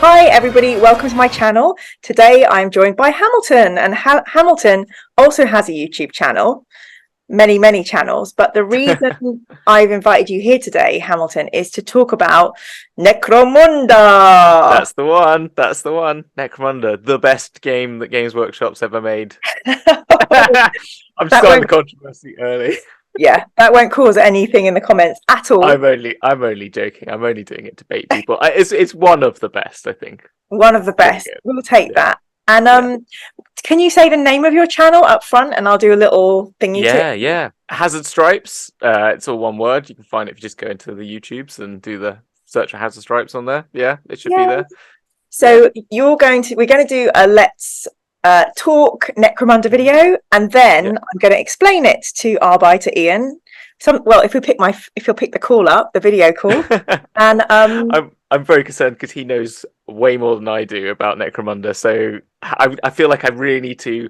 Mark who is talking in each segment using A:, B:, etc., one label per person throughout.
A: Hi everybody, welcome to my channel. Today I'm joined by Hamilton, and Hamilton also has a YouTube channel, many channels, but the reason I've invited you here today, Hamilton, is to talk about Necromunda.
B: That's the one. That's the one. Necromunda, the best game that Games Workshop's ever made. I'm
A: That
B: starting the
A: won't,
B: controversy early.
A: yeah, that won't cause anything in the comments at all.
B: I'm only joking. I'm only doing it to bait people. It's one of the best, I think.
A: One of the
B: Pretty
A: best.
B: good.
A: We'll take
B: Yeah,
A: that. And
B: yeah,
A: can you say the name of your channel up front, and I'll do a little thingy to it?
B: yeah. Hazard Stripes. It's all one word. You can find it if you just go into the YouTubes and do the search for Hazard Stripes on there. Yeah, it should be
A: Yeah.
B: there. Yeah,
A: So we're going to do a let's talk Necromunda video, and then
B: yeah.
A: I'm going to explain it to Arby, to Ian. If you'll pick the call up, the video call, and
B: I'm very concerned because he knows way more than I do about Necromunda, so I feel like I really need to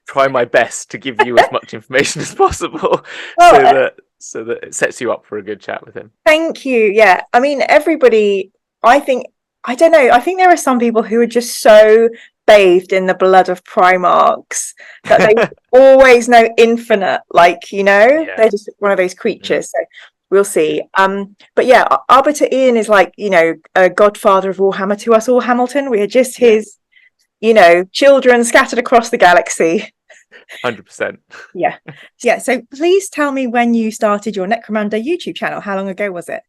B: try my best to give you as much information as possible,
A: well,
B: so that it sets you up for a good chat with him.
A: thank you. Yeah, I mean, everybody. I don't know. I think there are some people who are just so bathed in the blood of Primarchs that they always know infinite. Like,
B: Yeah.
A: they're just one of those
B: Mm.
A: creatures. So we'll
B: Yeah.
A: see. But yeah, Arbiter Ian is like, a godfather of Warhammer to us all, Hamilton. We are just
B: Yeah.
A: his, children scattered across the galaxy.
B: 100%.
A: Yeah. Yeah. So please tell me when you started your Necromunda YouTube channel. How long ago was it?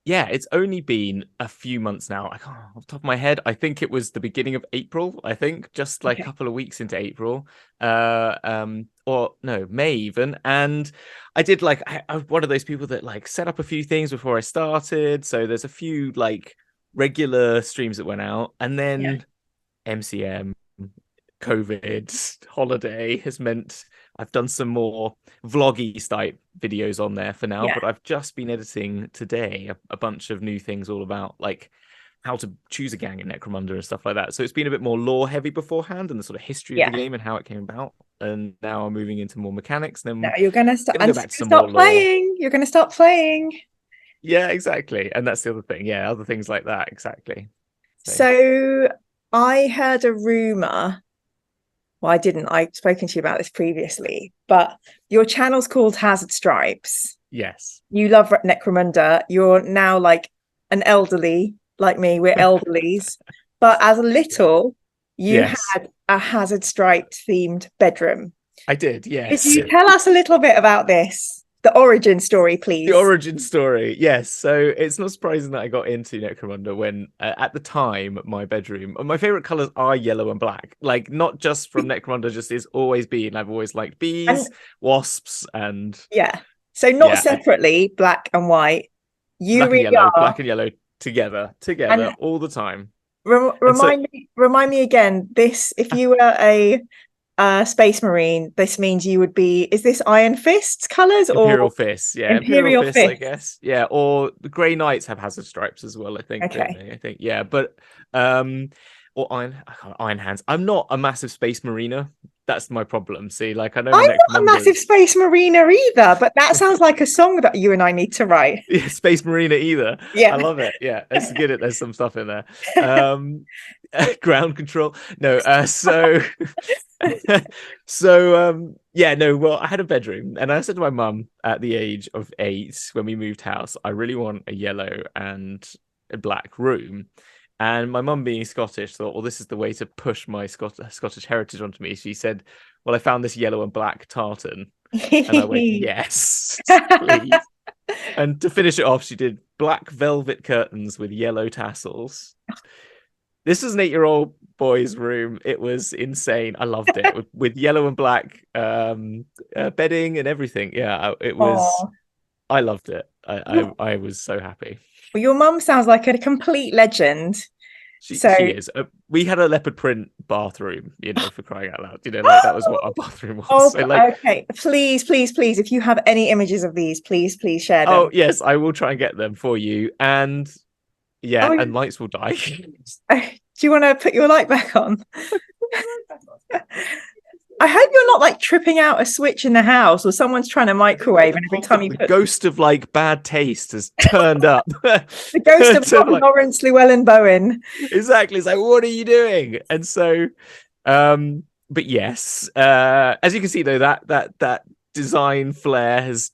B: Yeah, it's only been a few months now. I can't off the top of my head. I think it was the beginning of April. I think just like a
A: Okay.
B: couple of weeks into April, or no, May even. And I did like I'm one of those people that like set up a few things before I started. So there's a few like regular streams that went out, and
A: Yeah.
B: then MCM, COVID, holiday has meant I've done some more vloggy type videos on there for now,
A: Yeah.
B: but I've just been editing today a bunch of new things all about like how to choose a gang in Necromunda and stuff like that. So it's been a bit more lore heavy beforehand and the sort of history of the
A: Yeah.
B: game and how it came about. And now I'm moving into more mechanics. Then
A: Now you're gonna start
B: gonna
A: and
B: go
A: you're
B: back to
A: gonna
B: some more
A: start
B: lore.
A: playing. You're gonna start playing.
B: Yeah, exactly. And that's the other thing. Yeah, other things like that. Exactly. So
A: So I heard a rumor. Well, I didn't. I've spoken to you about this previously, but your channel's called Hazard Stripes.
B: yes.
A: You love Necromunda. You're now like an elderly, like me. We're elderlies. But as a
B: Yeah.
A: little, you
B: Yes.
A: had a Hazard Stripes themed bedroom.
B: I did,
A: Could
B: yes.
A: you tell us a little bit about this? The origin story,
B: The
A: please.
B: origin story, yes. So it's not surprising that I got into Necromunda when, at the time, my bedroom, my favorite colors are yellow and black. Like not just from Necromunda, just is always been. I've always liked
A: And
B: bees, wasps, and
A: yeah, so not
B: yeah, and
A: separately, black and white. You really are.
B: black and yellow together
A: And
B: all the time.
A: Rem
B: And so
A: remind me again. This, if you were a Space Marine, this means you would be. Is this Iron Fist's colors
B: Imperial
A: or
B: fists, yeah, Imperial
A: Imperial
B: fists, I
A: Fist?
B: guess, yeah. Or the Grey Knights have hazard stripes as well, I think, don't
A: Okay,
B: they? I think, yeah, but or iron hands. I'm not a massive space mariner. That's my problem. See, like I know the
A: I'm not a massive
B: Necromundas,
A: Space Mariner either, but that sounds like a song that you and I need to write.
B: yeah, space mariner either. I
A: Yeah.
B: love it. Yeah, it's good. There's some stuff in there. Um, ground control. No, yeah, no, well, I had a bedroom and I said to my mum at the age of 8 when we moved house, I really want a yellow and a black room. And my mum, being Scottish, thought, well, this is the way to push my Scottish heritage onto me. She said, well, I found this yellow and black tartan. And I went, yes, please. And to finish it off, she did black velvet curtains with yellow tassels. This is an 8-year-old boy's room. It was insane. I loved it with yellow and black bedding and everything. Yeah, it was.
A: Oh,
B: I loved it. I was so happy.
A: well, your mum sounds like a complete legend. So,
B: She is. We had a leopard print bathroom, for crying out loud. Like that was what our bathroom was.
A: oh,
B: So like,
A: okay. Please, if you have any images of these, please share
B: oh
A: them.
B: yes, I will try and get them for you. And yeah,
A: Oh,
B: and lights will die.
A: do you want to put your light back on? I hope you're not like tripping out a switch in the house or someone's trying to microwave and every time you
B: The
A: put
B: ghost of like bad taste has turned up.
A: the ghost of
B: To, like,
A: Lawrence Llewellyn Bowen.
B: exactly. It's like, what are you doing? And so, but yes, as you can see though, that design flair has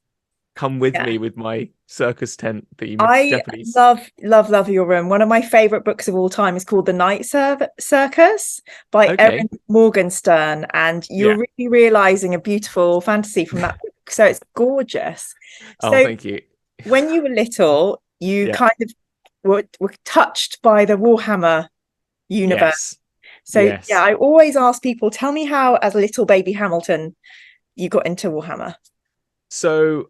B: come with me with my circus tent theme. It's
A: I
B: Japanese.
A: love your room. One of my favorite books of all time is called The Night Circus by
B: Okay.
A: Erin Morgenstern, and you're really realizing a beautiful fantasy from that book. So it's gorgeous.
B: Oh,
A: So
B: thank you.
A: when you were little, you
B: Yeah.
A: kind of were touched by the Warhammer universe.
B: Yes.
A: So
B: Yes.
A: yeah, I always ask people, tell me how, as a little baby Hamilton, you got into Warhammer.
B: So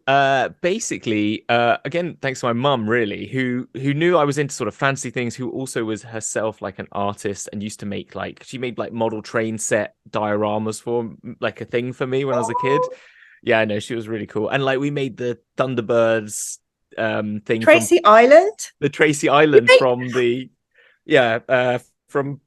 B: basically, again, thanks to my mum, really, who knew I was into sort of fancy things, who also was herself like an artist and used to make like, she made like model train set dioramas for like a thing for me when I was a kid. Yeah, I know, she was really cool. And like we made the Thunderbirds thing
A: Tracy Island?
B: The Tracy Island from the from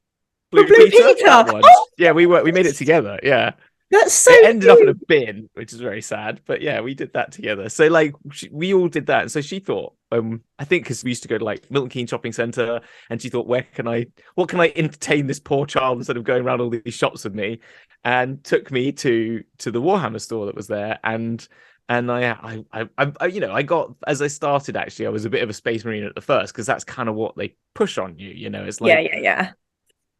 A: Blue
B: Blue Peter.
A: Peter.
B: That one.
A: Oh,
B: yeah, we made it together. Yeah.
A: That's so
B: It ended up in a
A: cute.
B: bin, which is very sad. But yeah, we did that together. So like we all did that. And so she thought, I think because we used to go to like Milton Keynes Shopping Centre, and she thought, what can I entertain this poor child instead of going around all these shops with me, and took me to the Warhammer store that was there. And I I got, as I started, actually, I was a bit of a Space Marine at the first, because that's kind of what they push on you. You know, it's like,
A: Yeah.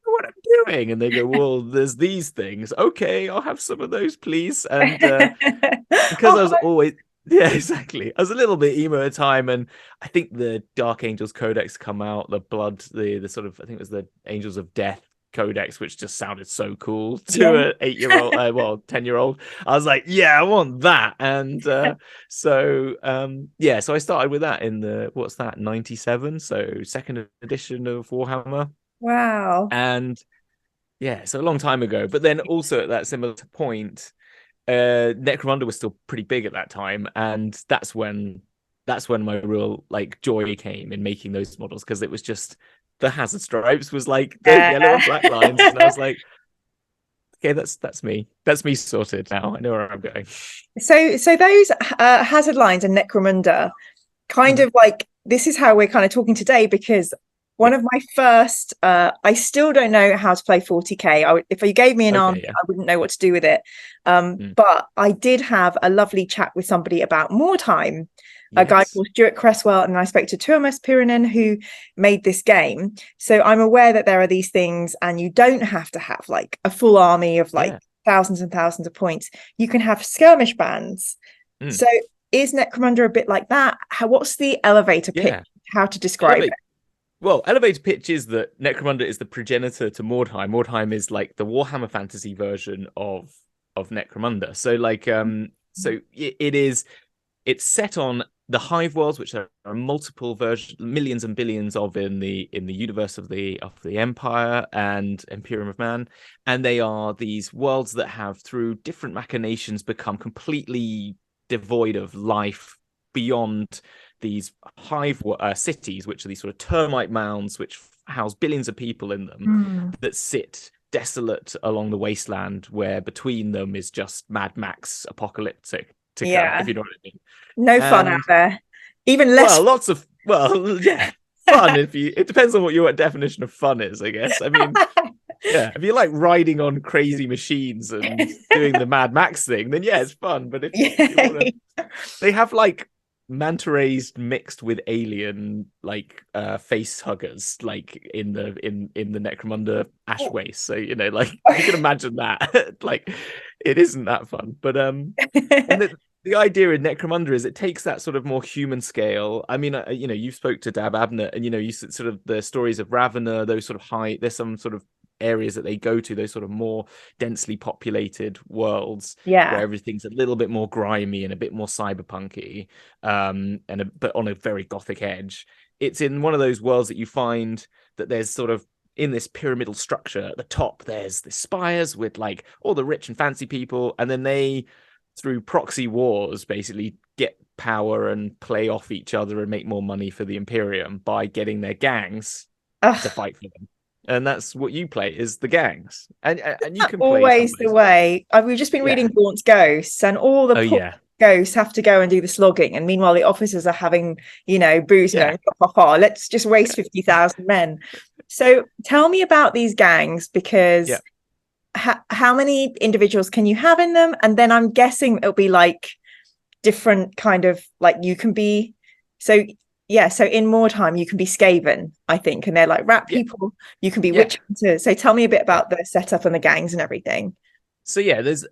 B: what I'm doing, and they go, well, there's these things. Okay, I'll have some of those, please. And because I was always, yeah, exactly, I was a little bit emo at the time, and I think the Dark Angels Codex come out, the blood, the sort of, I think it was the Angels of Death Codex, which just sounded so cool to an 8-year-old, 10-year-old. I was like, yeah, I want that. And so I started with that in the, what's that, 97, so second edition of Warhammer.
A: Wow.
B: And yeah, so a long time ago. But then also at that similar point, Necromunda was still pretty big at that time, and that's when my real like joy came in making those models, because it was just the hazard stripes was like the yellow and black lines, and I was like, okay, that's me sorted now. I know where I'm going.
A: So those hazard lines and Necromunda kind of like, this is how we're kind of talking today, because one of my first, I still don't know how to play 40k. If you gave me an army, I wouldn't know what to do with it. But I did have a lovely chat with somebody about Wartime, a guy called Stuart Cresswell, and I spoke to Tuomas Pirinen, who made this game. So I'm aware that there are these things, and you don't have to have like a full army of like thousands and thousands of points. You can have skirmish bands. So is Necromunda a bit like that? What's the elevator pitch? How to describe it?
B: Well, elevator pitch is that Necromunda is the progenitor to Mordheim. Mordheim is like the Warhammer Fantasy version of Necromunda. So like so it's set on the Hive worlds, which there are multiple versions, millions and billions of in the universe of the Empire and Imperium of Man, and they are these worlds that have, through different machinations, become completely devoid of life beyond these hive cities, which are these sort of termite mounds which house billions of people in them, that sit desolate along the wasteland, where between them is just Mad Max apocalyptic. If you know what I mean.
A: No fun out there. Even less.
B: Well, lots of fun. It depends on what your definition of fun is, I guess. I mean, if you like riding on crazy machines and doing the Mad Max thing, then it's fun. But if you wanna, they have like manta rays mixed with alien like face huggers, like in the Necromunda ash waste. So you know, like you can imagine that. Like it isn't that fun, but and the idea in Necromunda is it takes that sort of more human scale. I mean, you know, you spoke to Dab Abnett, and you know, you sort of the stories of Ravener, those sort of high. There's some sort of areas that they go to, those sort of more densely populated worlds, where everything's a little bit more grimy and a bit more cyberpunky, but on a very gothic edge. It's in one of those worlds that you find that there's sort of, in this pyramidal structure at the top, there's the spires with like all the rich and fancy people, and then they, through proxy wars, basically get power and play off each other and make more money for the Imperium by getting their gangs to fight for them. and that's what you play is the gangs, and you can play some
A: Always
B: of
A: the
B: those.
A: way. We've just been reading
B: Yeah.
A: Gaunt's Ghosts, and all the
B: Oh
A: poor
B: yeah.
A: ghosts have to go and do the slogging, and meanwhile the officers are having, booze and
B: Yeah.
A: going, ha, ha, ha, let's just waste 50,000 men. So tell me about these gangs, because
B: Yeah.
A: how many individuals can you have in them? And then I'm guessing it'll be like different kind of, like, you can be, so yeah, so in Mordheim you can be Skaven, I think, and they're like rat
B: Yeah.
A: people. You can be
B: Yeah.
A: witch hunters. So tell me a bit
B: Yeah.
A: about the setup and the gangs and everything.
B: So yeah, there's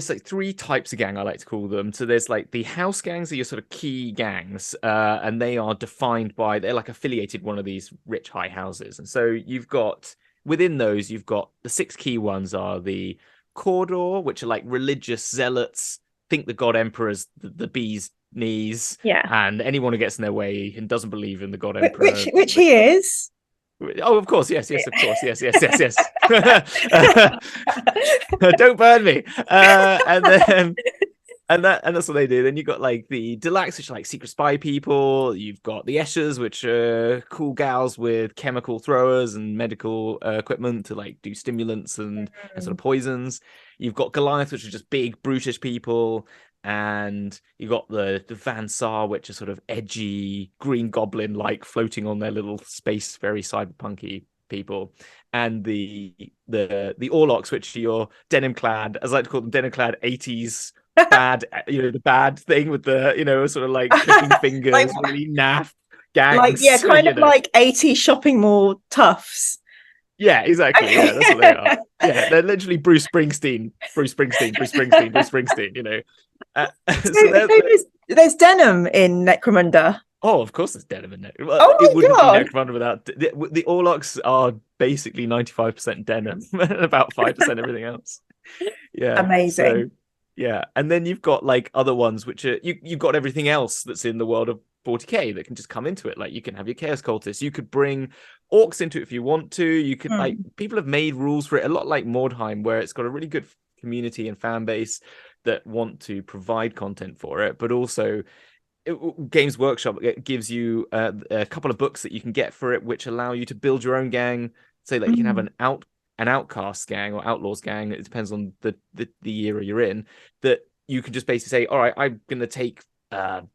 B: like three types of gang, I like to call them. So there's like the house gangs are your sort of key gangs, and they are defined by, they're like affiliated one of these rich high houses. And so you've got within those, you've got the six key ones are the Cawdor, which are like religious zealots, think the god emperor's the bee's knees,
A: Yeah.
B: and anyone who gets in their way and doesn't believe in the god
A: Which
B: emperor.
A: which he is.
B: Oh, of course, yes, of course, yes. Don't burn me. And then and that's what they do. Then you've got like the Delax, which are like secret spy people. You've got the Eschers, which are cool gals with chemical throwers and medical equipment to like do stimulants and sort of poisons. You've got Goliath, which are just big brutish people. And you got the Van Sar, which are sort of edgy Green Goblin like, floating on their little space, very cyberpunky people. And the Orlocks, which are your denim clad, as I like to call them, denim clad 80s bad, the bad thing with the sort of like clicking fingers,
A: Like,
B: really naff gangs,
A: like, yeah, kind of like 80s shopping mall toughs.
B: Yeah, exactly. Yeah, that's what they are. Yeah, they're literally Bruce Springsteen.
A: So there's denim in Necromunda.
B: Oh, of course, there's denim in it. Well,
A: Oh
B: it
A: my
B: wouldn't be
A: God.
B: Necromunda without the Orlocks are basically 95% denim and about 5% everything else. Yeah.
A: Amazing.
B: So yeah, and then you've got like other ones which are you've got everything else that's in the world of 40k that can just come into it. Like you can have your Chaos Cultists, you could bring orcs into it if you want to. You could like, people have made rules for it a lot like Mordheim, where it's got a really good community and fan base that want to provide content for it, but also Games Workshop gives you a couple of books that you can get for it, which allow you to build your own gang. Say that you can have an outcast gang or outlaws gang. It depends on the era you're in. That you can just basically say, all right, I'm going to take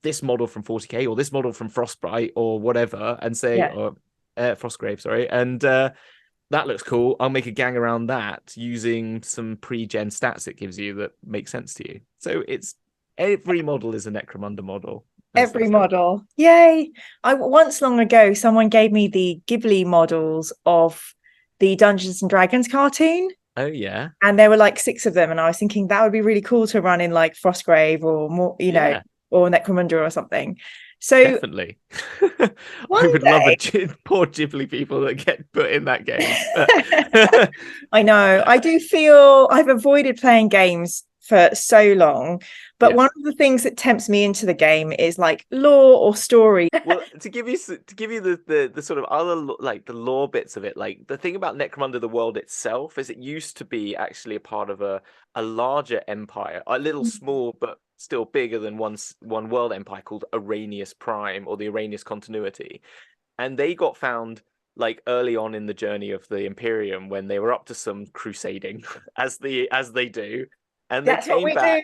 B: this model from 40k or this model from Frostbite or whatever, and say, or Frostgrave, sorry, and that looks cool. I'll make a gang around that using some pre-gen stats it gives you that make sense to you. So it's every model is a Necromunda model.
A: Every model. Yay. Once long ago, someone gave me the Ghibli models of the Dungeons and Dragons cartoon.
B: Oh yeah.
A: And there were like 6 of them, and I was thinking that would be really cool to run in like Frostgrave or more, or Necromunda or something. So
B: definitely. I would love poor Ghibli people that get put in that game.
A: I know. I do feel I've avoided playing games for so long, but one of the things that tempts me into the game is like lore or story.
B: Well, to give you the sort of other, like the lore bits of it, like the thing about Necromunda, the world itself, is it used to be actually a part of a larger empire, a little small but still bigger than one world empire, called Arrhenius Prime, or the Arrhenius Continuity. And they got found like early on in the journey of the Imperium, when they were up to some crusading as they do. And they came back.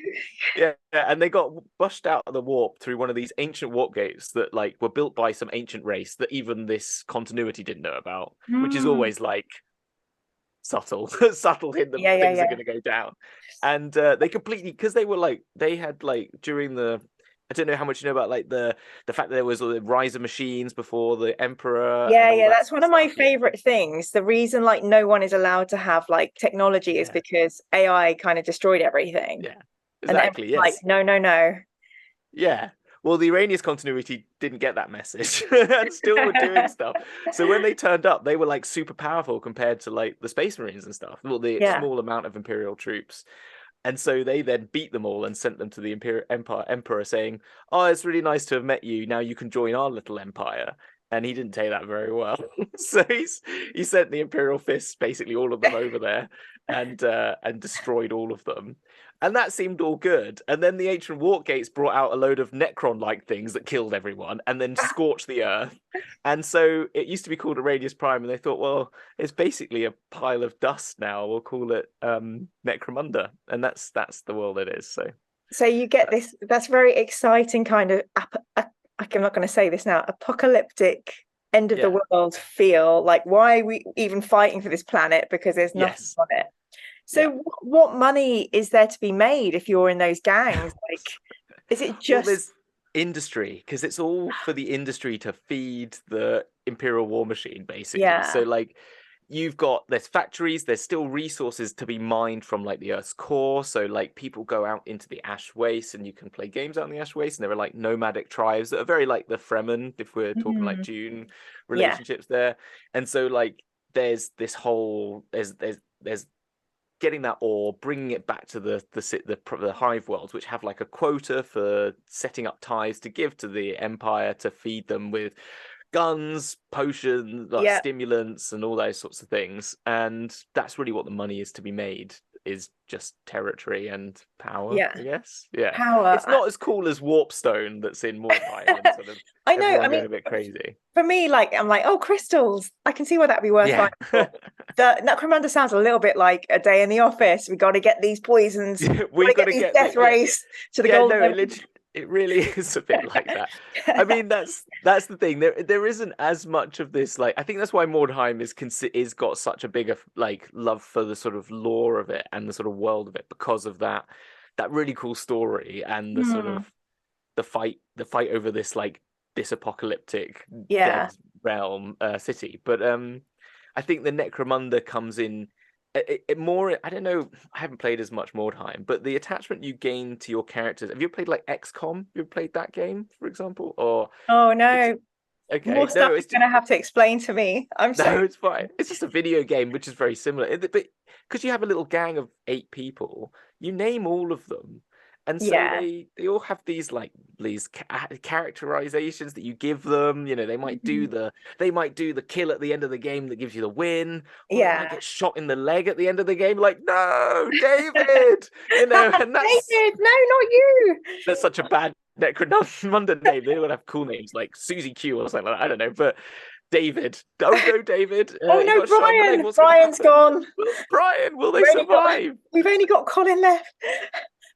B: Yeah, and they got bushed out of the warp through one of these ancient warp gates that like were built by some ancient race that even this continuity didn't know about, which is always like subtle hint that things are going to go down. And they completely, because they were like, they had like during the, I don't know how much you know about like the fact that there was the riser machines before the Emperor.
A: That's one of my favorite things. The reason like no one is allowed to have like technology is because AI kind of destroyed everything.
B: Yeah, exactly.
A: And like, no.
B: Yeah. Well, the Arrhenius Continuity didn't get that message and still were doing stuff. So when they turned up, they were like super powerful compared to like the Space Marines and stuff. Well, the small amount of Imperial troops. And so they then beat them all and sent them to the Emperor saying, oh, it's really nice to have met you. Now you can join our little empire. and he didn't take that very well. So he sent the Imperial Fists, basically all of them, over there, and destroyed all of them. And that seemed all good. And then the Ancient Wargates brought out a load of Necron-like things that killed everyone and then scorched the earth. And so it used to be called Arrhenius Prime, and they thought, well, it's basically a pile of dust now. We'll call it Necromunda. And that's the world it is.
A: So you get this, that's very exciting kind of, I'm not going to say this now, apocalyptic end of the world feel. Like, why are we even fighting for this planet? Because there's nothing on it. So what money is there to be made if you're in those gangs? Like, is it just... Well,
B: there's industry, because it's all for the industry to feed the Imperial war machine, basically. So, like, there's factories, there's still resources to be mined from, like, the Earth's core. So, like, people go out into the Ash Waste and you can play games out in the Ash Waste, and there are, like, nomadic tribes that are very like the Fremen, if we're talking like Dune relationships there. And so, like, there's this whole... There's getting that ore, bringing it back to the hive worlds, which have like a quota for setting up ties to give to the Empire to feed them with guns, potions, like stimulants, and all those sorts of things. And that's really what the money is to be made, is just territory and power. I guess. Power. It's not as cool as Warpstone that's in Mordheim. And sort of
A: I know. I mean,
B: a bit crazy.
A: For me, like, I'm like, oh, crystals. I can see why that'd be worthwhile. The Necromunda sounds a little bit like A Day in the Office. We got to get these poisons. We've got to get these death race to the golden.
B: It really is a bit like that. I mean, that's the thing. There isn't as much of this. Like, I think that's why Mordheim is got such a bigger like love for the sort of lore of it and the sort of world of it, because of that really cool story and the sort of the fight over this apocalyptic dead realm city. But I think the Necromunda comes in. It more, I don't know, I haven't played as much Mordheim, but the attachment you gain to your characters. Have you played like XCOM? Have you played that game, for example? Or
A: oh no,
B: more
A: stuff is going to have to explain to me.
B: No, it's fine. It's just a video game, which is very similar. But because you have a little gang of 8 people, you name all of them. And so they all have these characterizations that you give them. You know, they might do the kill at the end of the game that gives you the win. Or they might get shot in the leg at the end of the game. Like, no, David. You know, and that's
A: David. No, not you.
B: That's such a bad Necromunda name. They would have cool names like Susie Q or something like that. I don't know, but David. Oh no, David.
A: Oh no, Brian. Brian's gone.
B: Brian, will they survive?
A: We've only got Colin left.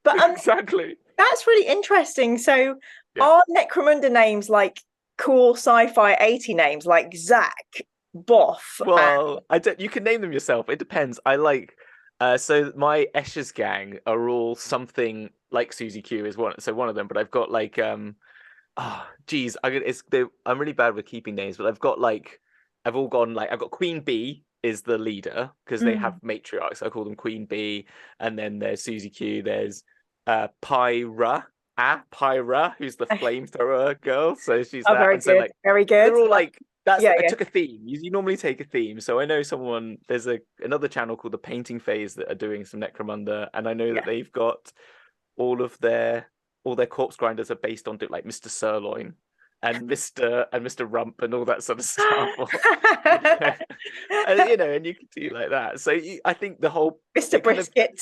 A: But
B: exactly.
A: That's really interesting. So are Necromunda names like cool sci-fi 80 names like Zach, Boff?
B: Well, you can name them yourself. It depends. I like so my Escher's gang are all something like Susie Q is one. So one of them, but I've got like I'm really bad with keeping names, but I've got Queen Bee is the leader because they have matriarchs. I call them Queen Bee, and then there's Susie Q. There's Pyra, who's the flamethrower girl. So she's that.
A: Very
B: and
A: good.
B: So, like,
A: very good.
B: They're all like that's. I took a theme. You normally take a theme. So I know someone. There's another channel called the Painting Phase that are doing some Necromunda, and I know that they've got all their corpse grinders are based on like Mr. Sirloin and Mr. Rump and all that sort of stuff. And you can do like that. So I think the whole
A: Mr. Brisket.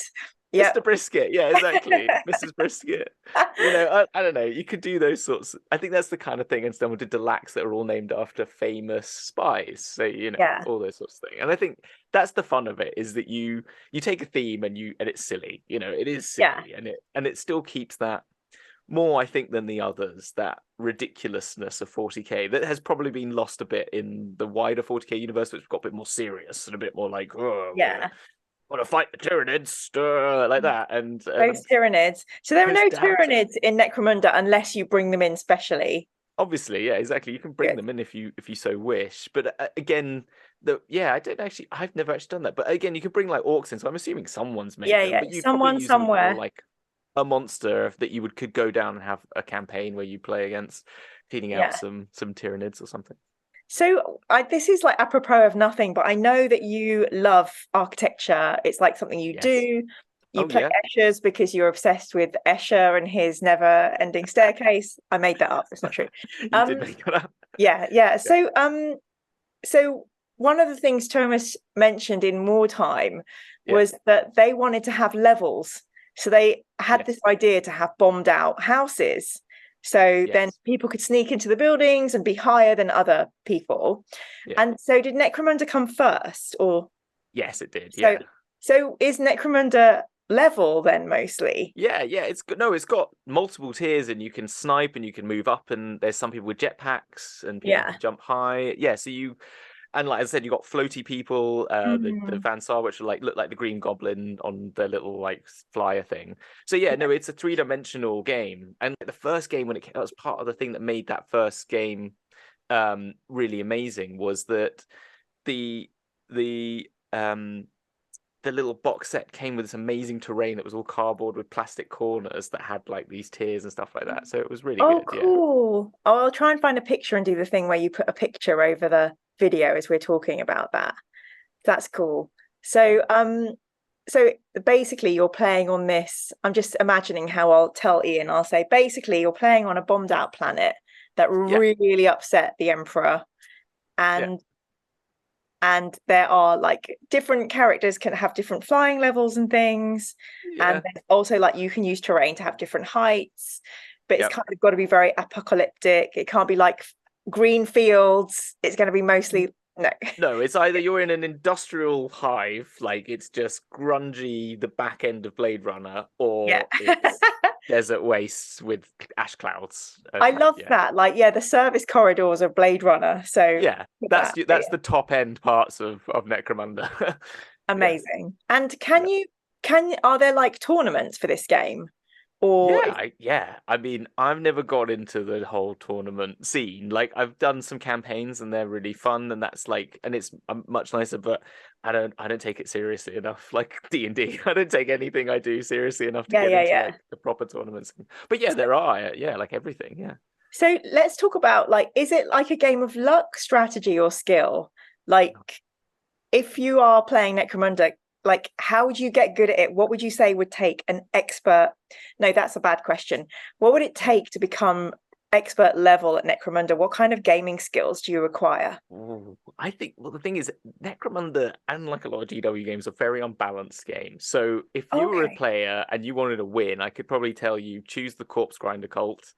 B: Mr. Brisket, yeah, exactly. Mrs. Brisket. I don't know. You could do those sorts. I think that's the kind of thing. And someone did Delax that are all named after famous spies. So all those sorts of things. And I think that's the fun of it, is that you take a theme and it's silly. It is silly, and it still keeps that more, I think, than the others, that ridiculousness of 40k that has probably been lost a bit in the wider 40k universe, which got a bit more serious and a bit more like, want to fight the Tyranids, like that. And
A: those Tyranids. So there are no Tyranids in Necromunda unless you bring them in specially.
B: Obviously, yeah, exactly. You can bring them in if you so wish. But again, I've never actually done that. But again, you can bring like orcs in. So I'm assuming someone's made them. But
A: someone somewhere.
B: Like a monster that you could go down and have a campaign where you play against, feeding out some Tyranids or something.
A: So this is like apropos of nothing, but I know that you love architecture. It's like something you do. You play Escher's because you're obsessed with Escher and his never-ending staircase. I made that up. It's not true.
B: You did make that up.
A: Yeah. So one of the things Thomas mentioned in Wartime was that they wanted to have levels. So they had this idea to have bombed out houses. So then people could sneak into the buildings and be higher than other people. And so did Necromunda come first, or?
B: Yes, it did.
A: So is Necromunda level then mostly?
B: It's got multiple tiers, and you can snipe and you can move up, and there's some people with jetpacks and people can jump high. And like I said, you got floaty people, the Van Sar, which look like the Green Goblin on their little like flyer thing. So it's a 3-dimensional game. And the first game when it came, that was part of the thing that made that first game really amazing, was that the little box set came with this amazing terrain that was all cardboard with plastic corners that had like these tiers and stuff like that. So it was really good.
A: Cool. I'll try and find a picture and do the thing where you put a picture over the video as we're talking about that. That's cool. So so basically you're playing on this, I'm just imagining how I'll tell Ian, I'll say basically you're playing on a bombed out planet that really upset the Emperor, and there are like different characters can have different flying levels and things, and then also like you can use terrain to have different heights, but it's kind of got to be very apocalyptic. It can't be like green fields. It's going to be mostly
B: no, it's either you're in an industrial hive, like it's just grungy, the back end of Blade Runner, or it's desert wastes with ash clouds.
A: I love that. Like, the service corridors of Blade Runner. So
B: that's the top end parts of Necromunda.
A: Amazing. And are there like tournaments for this game? Or
B: I mean, I've never got into the whole tournament scene. Like, I've done some campaigns and they're really fun, and that's like, and it's much nicer. But I don't take it seriously enough. Like D&D, I don't take anything I do seriously enough to get into like, the proper tournaments. But there are like everything. Yeah.
A: So let's talk about like, is it like a game of luck, strategy, or skill? Like, if you are playing Necromunda, like, how would you get good at it? What would you say would take an expert? No, that's a bad question. What would it take to become expert level at Necromunda? What kind of gaming skills do you require?
B: I think, the thing is, Necromunda and like a lot of GW games are very unbalanced games. So if you were a player and you wanted to win, I could probably tell you, choose the Corpse Grinder cult.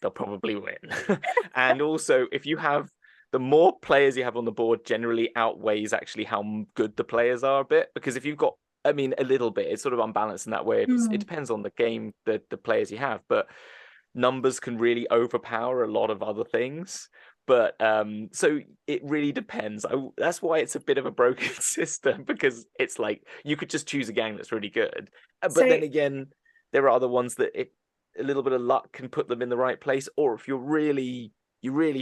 B: They'll probably win. And also, if you have the more players you have on the board generally outweighs actually how good the players are a bit, because if you've got, I mean, a little bit, it's sort of unbalanced in that way. It depends on the game, the players you have, but numbers can really overpower a lot of other things. But so it really depends. That's why it's a bit of a broken system, because it's like you could just choose a gang that's really good, but then again, there are other ones that a little bit of luck can put them in the right place, or if you really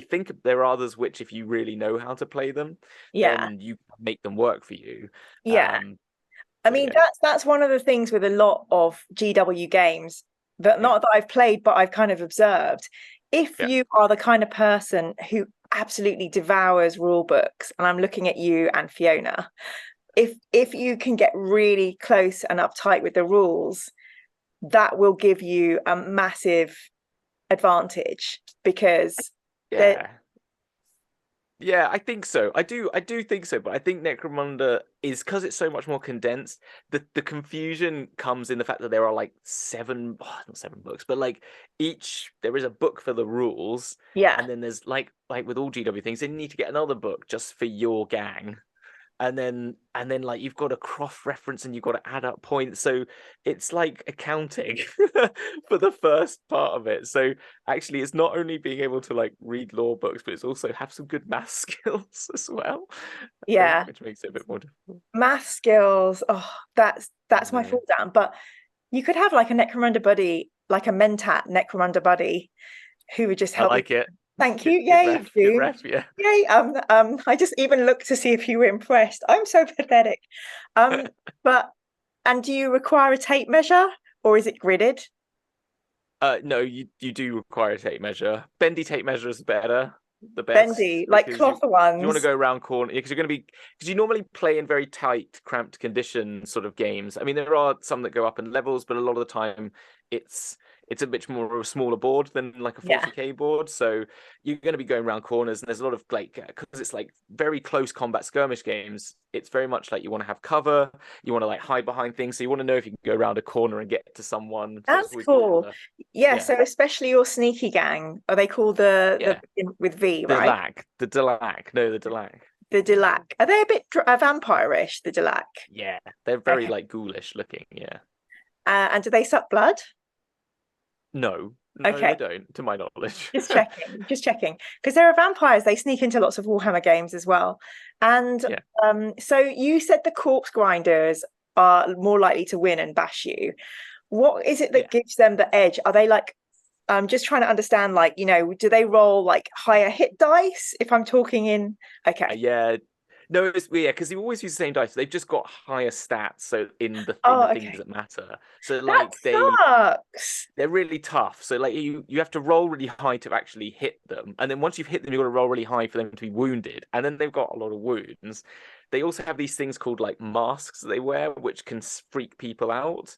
B: think there are others which, if you really know how to play them, then you make them work for you.
A: I mean, that's one of the things with a lot of GW games that not that I've played, but I've kind of observed. If you are the kind of person who absolutely devours rule books, and I'm looking at you and Fiona, if you can get really close and uptight with the rules, that will give you a massive advantage, because
B: I think so. I do think so, but I think Necromunda is, because it's so much more condensed, the confusion comes in the fact that there are like not 7 books, but like there is a book for the rules, and then there's like with all GW things, then you need to get another book just for your gang. And then like you've got to cross-reference and you've got to add up points. So it's like accounting for the first part of it. So actually, it's not only being able to like read law books, but it's also have some good math skills as well. Which makes it a bit more difficult.
A: Math skills. Oh, that's my fall down. But you could have like a Necromunda buddy, like a Mentat Necromunda buddy, who would just help.
B: I like it.
A: Thank you. Yay,
B: good ref, yeah.
A: Yay. I just even looked to see if you were impressed. I'm so pathetic. And do you require a tape measure, or is it gridded?
B: No, you do require a tape measure. Bendy tape measure is better. The best.
A: Bendy, like cloth ones.
B: You want to go around corner, because you normally play in very tight, cramped condition sort of games. I mean, there are some that go up in levels, but a lot of the time it's it's a bit more of a smaller board than like a
A: Yeah.
B: 40k board. So you're going to be going around corners, and there's a lot of like, because it's like very close combat skirmish games, it's very much like you want to have cover, you want to like hide behind things, so you want to know if you can go around a corner and get to someone. So it's
A: That's
B: always good for
A: cool.
B: the,
A: Yeah,
B: yeah,
A: so especially your sneaky gang, are they called
B: yeah,
A: with V,
B: the
A: right?
B: lack, the Delac, no, the Delac.
A: The Delac. Are they a bit vampire-ish, the Delac?
B: Yeah, they're very
A: Okay.
B: like ghoulish looking. Yeah.
A: And do they suck blood?
B: No, no, they
A: Okay.
B: don't, to my knowledge.
A: Just checking. Because there are vampires, they sneak into lots of Warhammer games as well. And
B: Yeah,
A: so you said the corpse grinders are more likely to win and bash you. What is it
B: yeah.
A: that gives them the edge? Are they like, I'm just trying to understand, like, do they roll like higher hit dice if I'm talking in? Okay.
B: Yeah. No, it's weird because you always use the same dice. They've just got higher stats, so in the
A: Oh,
B: things
A: okay.
B: that matter. So
A: That
B: like
A: sucks.
B: they're really tough. So like you have to roll really high to actually hit them, and then once you've hit them, you've got to roll really high for them to be wounded. And then they've got a lot of wounds. They also have these things called like masks that they wear, which can freak people out,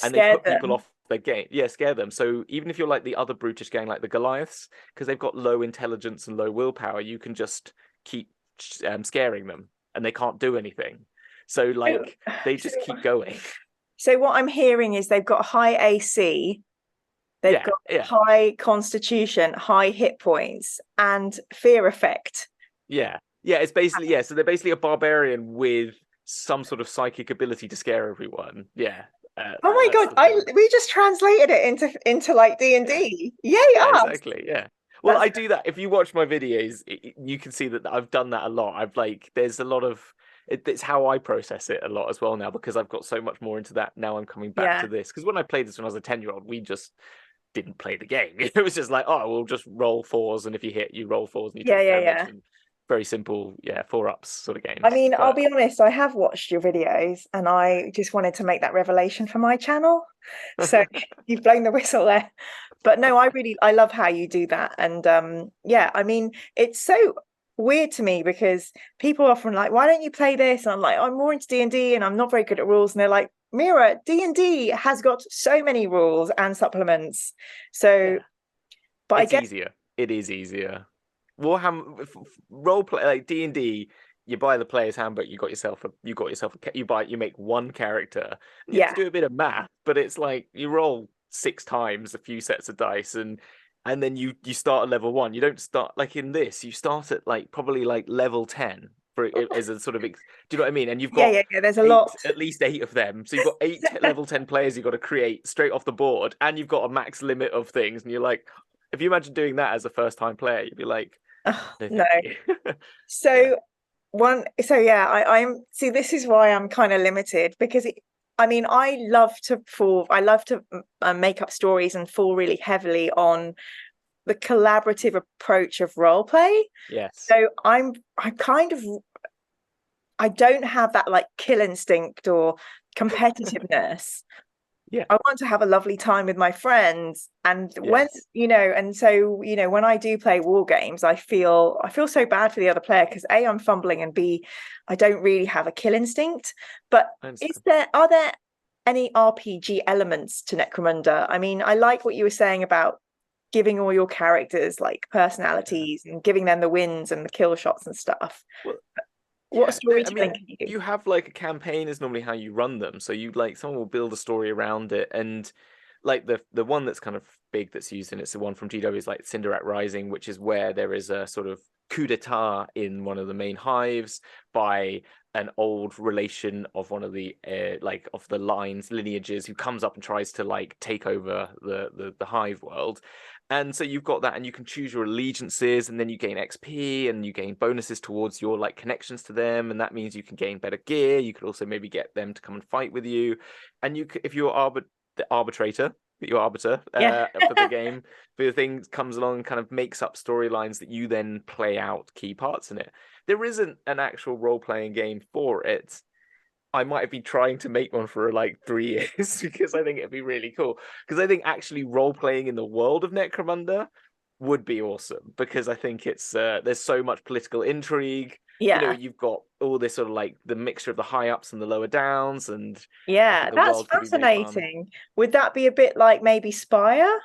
B: and they
A: Scared
B: put people
A: them.
B: off their game. Yeah, scare them. So even if you're like the other brutish gang, like the Goliaths, because they've got low intelligence and low willpower, you can just keep scaring them, and they can't do anything. So
A: So,
B: like they just keep going.
A: so what I'm hearing is they've got high AC, they've
B: Yeah,
A: got
B: yeah.
A: high constitution, high hit points, and fear effect.
B: Yeah. Yeah, it's basically, yeah, so they're basically a barbarian with some sort of psychic ability to scare everyone. Yeah.
A: Oh my
B: That's
A: god,
B: the
A: I
B: thing.
A: we just translated it into like
B: Yeah.
A: D&D. Yay
B: Yeah,
A: us.
B: exactly. Yeah. Well,
A: That's
B: I do that. If you watch my videos, you can see that I've done that a lot. I've like, there's a lot of, it's how I process it a lot as well now, because I've got so much more into that. Now I'm coming back
A: yeah.
B: to this. Because when I played this when I was a 10-year-old, we just didn't play the game. It was just like, oh, we'll just roll fours, and if you hit, you roll fours and you
A: Yeah,
B: take
A: yeah,
B: damage.
A: yeah.
B: And very simple, yeah, 4-ups sort of
A: I
B: games.
A: mean, I'll
B: But
A: be honest, I have watched your videos and I just wanted to make that revelation for my channel. So you've blown the whistle there. But no, I love how you do that. And yeah, I mean, it's so weird to me because people are often like, why don't you play this? And I'm like, I'm more into D&D and I'm not very good at rules. And they're like, Mira, D&D has got so many rules and supplements. So,
B: yeah,
A: but I
B: it's
A: guess,
B: easier. It is easier. Warhammer role play like D&D. You buy the player's handbook. You make one character. You have to
A: yeah.
B: do a bit of math, but it's like you roll 6 times a few sets of dice, and then you start at level 1. You don't start like in this. You start at like probably like level 10 for as a sort of. Do you know what I mean? And you've
A: Yeah,
B: got
A: yeah, yeah. There's a
B: eight,
A: lot.
B: at least 8 of them. So you've got eight level 10 players you've got to create straight off the board, and you've got a max limit of things. And you're like, if you imagine doing that as a first time player, you'd be like,
A: Oh,
B: no,
A: no.
B: thank you. Yeah.
A: So so yeah, I'm see, this is why I'm kind of limited because I mean, I love to make up stories and fall really heavily on the collaborative approach of role play.
B: Yes.
A: So I kind of, I don't have that like kill instinct or competitiveness.
B: Yeah.
A: I want to have a lovely time with my friends. And when,
B: Yes.
A: and so, when I do play war games, I feel so bad for the other player because A, I'm fumbling, and B, I don't really have a kill instinct. But
B: I understand.
A: are there any RPG elements to Necromunda? I mean, I like what you were saying about giving all your characters like
B: Yeah.
A: personalities and giving them the wins and the kill shots and stuff.
B: Well,
A: What
B: yeah. No, I
A: storytelling
B: mean,
A: can you do?
B: you have like a campaign is normally how you run them. So you like someone will build a story around it, and like the one that's kind of big that's used in it's the one from GW is like Cinder Rising, which is where there is a sort of coup d'etat in one of the main hives by an old relation of one of the like of the lineages who comes up and tries to like take over the hive world. And so you've got that, and you can choose your allegiances, and then you gain XP and you gain bonuses towards your like connections to them, and that means you can gain better gear. You could also maybe get them to come and fight with you, and you could, if you're the arbitrator, your arbiter
A: Yeah.
B: for the game, for the thing comes along and kind of makes up storylines that you then play out key parts in it. There isn't an actual role-playing game for it. I might have been trying to make one for like 3 years because I think it'd be really cool. Because I think actually role-playing in the world of Necromunda would be awesome, because I think it's there's so much political intrigue.
A: Yeah.
B: you've got all this sort of like the mixture of the high ups and the lower downs, and I
A: Yeah,
B: think the
A: that's
B: world could be really fun.
A: fascinating. Would that be a bit like maybe Spire?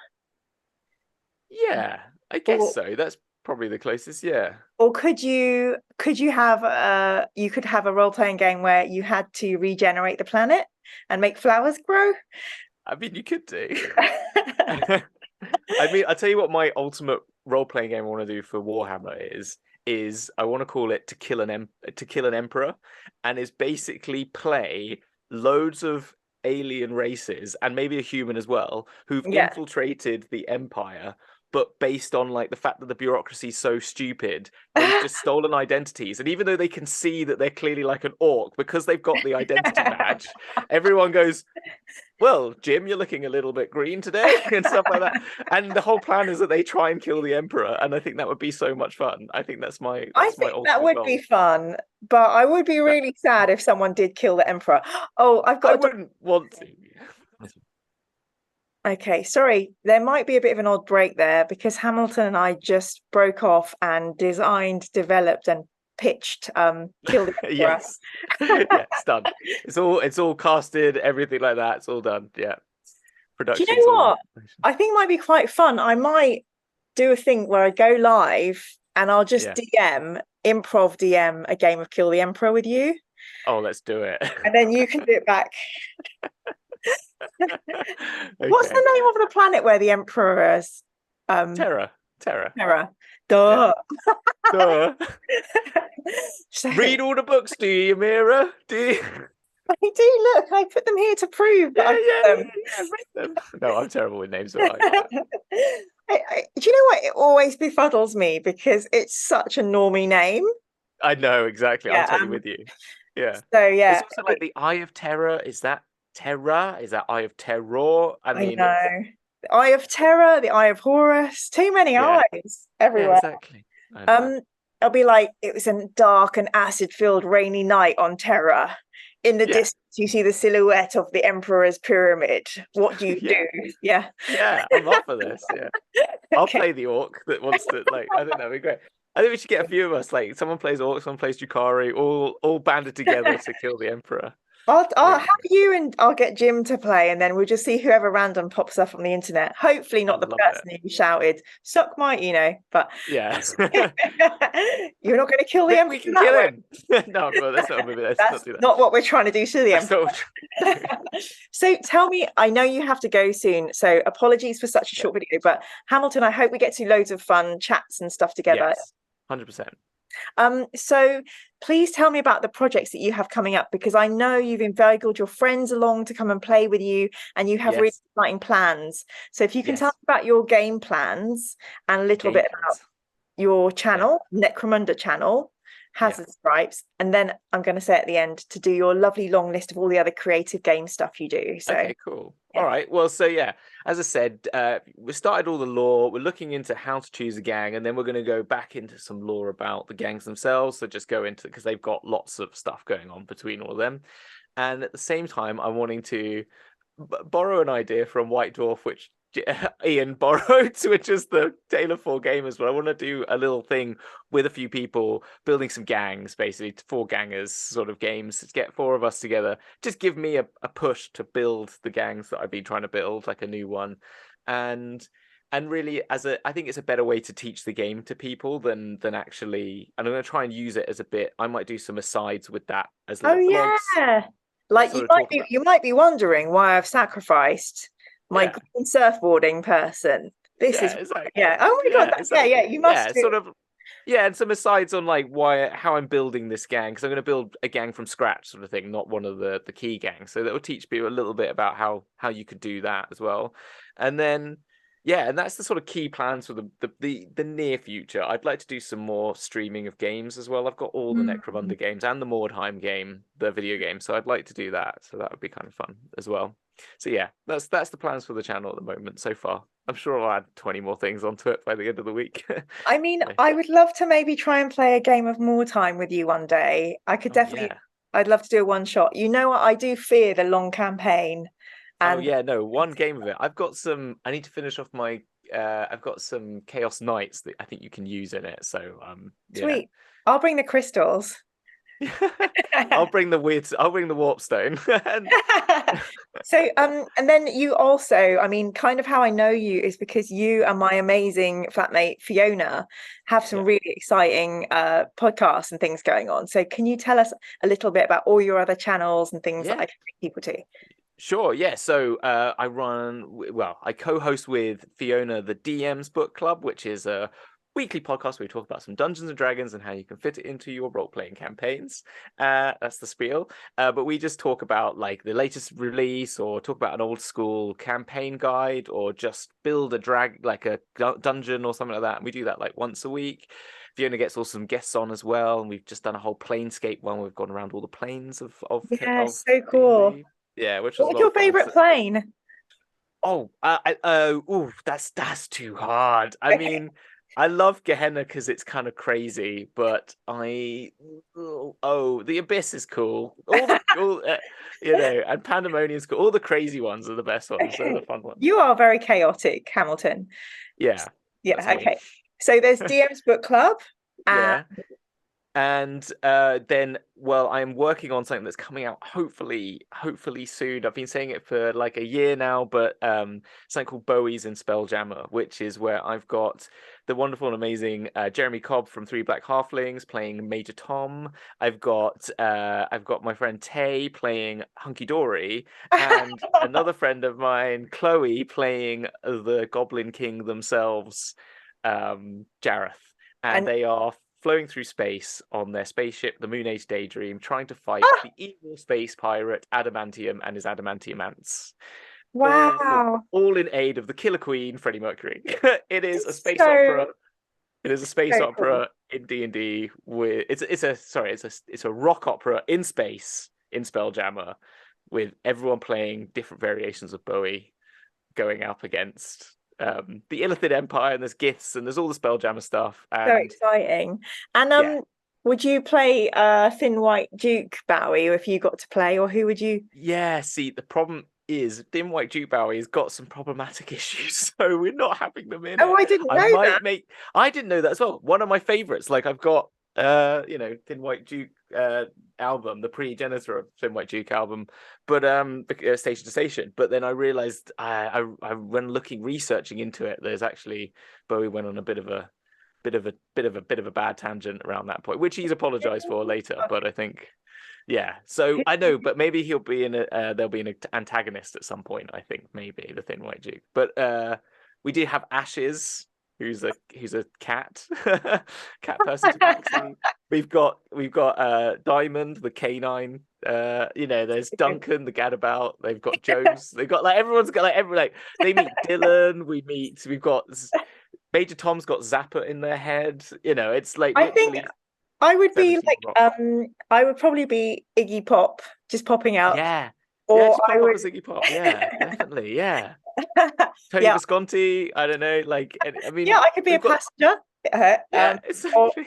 B: Yeah, I guess
A: Or
B: so. That's probably the closest. Yeah.
A: or could you have you could have a role-playing game where you had to regenerate the planet and make flowers grow?
B: I mean, you could do. I mean, I'll tell you what my ultimate role-playing game I want to do for Warhammer is I want to call it to kill an emperor, and is basically play loads of alien races and maybe a human as well who've
A: Yeah.
B: infiltrated the empire, but based on like the fact that the bureaucracy is so stupid, they've just stolen identities, and even though they can see that they're clearly like an orc because they've got the identity badge, everyone goes, well, Jim, you're looking a little bit green today, and stuff like that. And the whole plan is that they try and kill the emperor, and I think that would be so much fun. I think that's my
A: I think that
B: ultimate
A: would
B: goal.
A: be fun, but I would be
B: But
A: really sad if someone did kill the emperor. Oh, I've
B: I
A: got
B: wouldn't want to.
A: Okay, sorry. There might be a bit of an odd break there because Hamilton and I just broke off and designed, developed, and pitched Kill the Emperor.
B: Yes, yeah, it's done. It's all casted, everything like that. It's all done. Yeah,
A: Do you
B: production's
A: know
B: all.
A: what? I think might be quite fun. I might do a thing where I go live and I'll just
B: Yeah.
A: improv DM a game of Kill the Emperor with you,
B: Oh, let's do it.
A: and then you can do it back. What's
B: Okay.
A: the name of the planet where the Emperor is?
B: Terra.
A: Terra. Duh.
B: Duh.
A: So,
B: Read all the books, do you, Mira? Do you?
A: I do look. I put them here to prove that I've put
B: Read them. No, I'm terrible with names.
A: them. Do you know what? It always befuddles me because it's such a normie name.
B: I know exactly. I'm
A: Yeah.
B: totally with you. Yeah.
A: So yeah,
B: It's also like the Eye of Terror. Is that Terra? Is that Eye of Terror? I
A: I
B: mean,
A: know. The Eye of Terror, the Eye of Horus. Too many
B: Yeah.
A: eyes everywhere.
B: exactly. I know.
A: It'll be like it was a dark and acid-filled rainy night on Terra. In the
B: Yeah.
A: distance, you see the silhouette of the Emperor's pyramid. What do you
B: Yeah.
A: do? Yeah.
B: Yeah, I'm up for this. Yeah. I'll
A: Okay.
B: play the orc that wants to like. I think that'd be great. I think we should get a few of us. Like someone plays orc, someone plays Drukhari, all banded together to kill the emperor.
A: I'll
B: Yeah.
A: have you and I'll get Jim to play, and then we'll just see whoever random pops up on the internet. Hopefully not the
B: love
A: person who shouted "suck my," but
B: Yeah.
A: you're not going to kill the
B: Maybe
A: emperor.
B: we can
A: that
B: kill
A: way.
B: him. No, but that's not a movie. Let's
A: That's
B: not do that.
A: not what we're trying to do to the
B: That's
A: emperor.
B: not-
A: So tell me, I know you have to go soon, so apologies for such a short video, but Hamilton, I hope we get to do loads of fun chats and stuff together.
B: Yes, 100%.
A: So please tell me about the projects that you have coming up, because I know you've inveigled your friends along to come and play with you, and you have really
B: Yes.
A: exciting plans. So if you can tell
B: Yes.
A: me about your game plans and a little bit about your channel, Necromunda channel, Hazard Stripes, and then I'm going to say at the end to do your lovely long list of all the other creative game stuff you do. So
B: Okay, cool.
A: yeah.
B: All right. Well, so yeah, as I said, we started all the lore. We're looking into how to choose a gang, and then we're going to go back into some lore about the gangs themselves. So just go into, because they've got lots of stuff going on between all of them. And at the same time, I'm wanting to borrow an idea from White Dwarf, which Ian borrowed, which is the Taylor for Gamers. But I want to do a little thing with a few people, building some gangs, basically 4 gangers sort of games. To get 4 of us together, just give me a push to build the gangs that I've been trying to build, like a new one, and really I think it's a better way to teach the game to people than actually. And I'm going to try and use it as a bit. I might do some asides with that as little vlogs.
A: Yeah, like you might be wondering why I've sacrificed my green surfboarding person. This is
B: exactly.
A: Oh my god,
B: exactly.
A: you must
B: sort of. Yeah, and some asides on like how I'm building this gang, because I'm going to build a gang from scratch, sort of thing, not one of the key gangs. So that will teach people a little bit about how you could do that as well. And then and that's the sort of key plans for the near future. I'd like to do some more streaming of games as well. I've got all the Necromunda games and the Mordheim game, the video game. So I'd like to do that. So that would be kind of fun as well. So yeah, that's the plans for the channel at the moment so far. I'm sure I'll add 20 more things onto it by the end of the week.
A: I mean, I would love to maybe try and play a game of Mordheim with you one day. I could definitely. I'd love to do a one shot. You know what? I do fear the long campaign. And
B: one game of it. I've got some. I need to finish off my. I've got some Chaos Knights that I think you can use in it. So
A: sweet. I'll bring the crystals.
B: I'll bring the warp stone.
A: So and then you also, I mean, kind of how I know you is because you and my amazing flatmate Fiona have some really exciting podcasts and things going on. So can you tell us a little bit about all your other channels and things that I can bring people to?
B: Sure, yeah. So I co-host with Fiona the DM's Book Club, which is a weekly podcast where we talk about some Dungeons and Dragons and how you can fit it into your role-playing campaigns. That's the spiel. But we just talk about like the latest release, or talk about an old school campaign guide, or just build a dungeon or something like that. And we do that like once a week. Fiona gets awesome guests on as well, and we've just done a whole Planescape one. We've gone around all the planes of
A: So cool.
B: D&D. Yeah, which was
A: What was your favorite plane?
B: That's too hard. I mean, I love Gehenna because it's kind of crazy, but the Abyss is cool. And Pandemonium's cool. All the crazy ones are the best ones. They're the fun ones.
A: You are very chaotic, Hamilton.
B: Yeah.
A: Okay. So there's DM's Book Club.
B: Yeah. And then, I'm working on something that's coming out hopefully soon. I've been saying it for like a year now, but something called Bowies and Spelljammer, which is where I've got the wonderful and amazing Jeremy Cobb from Three Black Halflings playing Major Tom. I've got my friend Tay playing Hunky Dory, and another friend of mine, Chloe, playing the Goblin King themselves, Jareth, and they are flowing through space on their spaceship, the Moon Age Daydream, trying to fight the evil space pirate Adamantium and his Adamantium ants.
A: Wow!
B: All in aid of the Killer Queen, Freddie Mercury. It is a space opera. It is a space opera in D&D. It's a rock opera in space in Spelljammer, with everyone playing different variations of Bowie, going up against the Illithid Empire, and there's gifts, and there's all the Spelljammer stuff. And
A: so exciting. And would you play Thin White Duke Bowie if you got to play, or who would you?
B: Yeah, see, the problem is Thin White Duke Bowie has got some problematic issues, so we're not having them in.
A: I didn't know that.
B: I didn't know that as well. One of my favorites, like I've got Thin White Duke album, the pre-Genitor of Thin White Duke album, but Station to Station. But then I realized I when researching into it, there's actually Bowie went on a bit of a bad tangent around that point, which he's apologized for later. But I think, so I know, but maybe he'll be there'll be an antagonist at some point. I think maybe the Thin White Duke. But we did have Ashes, who's a cat person to Paxi. We've got Diamond, the canine. There's Duncan, the gadabout. They've got Joe's. They've got everyone's got they meet Dylan. We've got Major Tom's got Zappa in their head. It's like
A: I think I would be like I would probably be Iggy Pop just popping out.
B: Yeah.
A: Or
B: just
A: I would...
B: as Iggy Pop. Yeah, definitely. Yeah. Tony Visconti, I don't know, I could be a
A: passenger.
B: Exactly.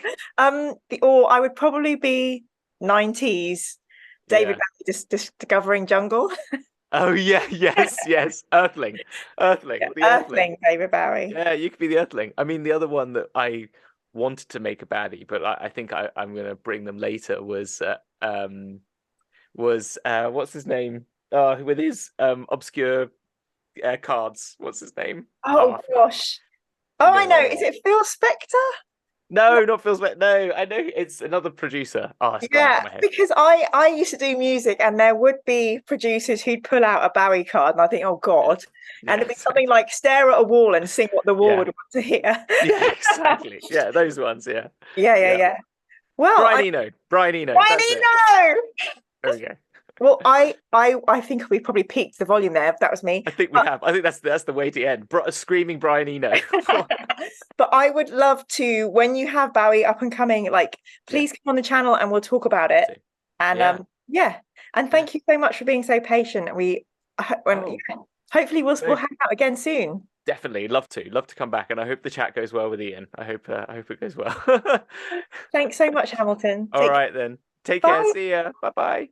A: Or I would probably be 90s David Bowie just discovering jungle.
B: Oh yeah, yes. Earthling.
A: Earthling, David Bowie.
B: Yeah, you could be the Earthling. I mean, the other one that I wanted to make a baddie, but I think I'm gonna bring them later was what's his name? With his obscure cards. What's his name?
A: Gosh. I know. Is it Phil Spector?
B: No, not Phil Spector. No, I know it's another producer.
A: Because I used to do music, and there would be producers who'd pull out a Bowie card, and I think, oh God, and it'd be something like stare at a wall and sing what the wall would want to hear.
B: Yeah, exactly. Yeah, those ones. Yeah.
A: Well,
B: Brian Eno. There we go.
A: Well, I think we probably peaked the volume there. If that was me,
B: I think we have. I think that's the way to end. Screaming Brian Eno.
A: But I would love to, when you have Bowie up and coming, please come on the channel and we'll talk about it. And and thank you so much for being so patient. Hopefully we'll hang out again soon.
B: Definitely, love to come back, and I hope the chat goes well with Ian. I hope it goes well.
A: Thanks so much, Hamilton.
B: All right then. Take care. See ya. Bye bye.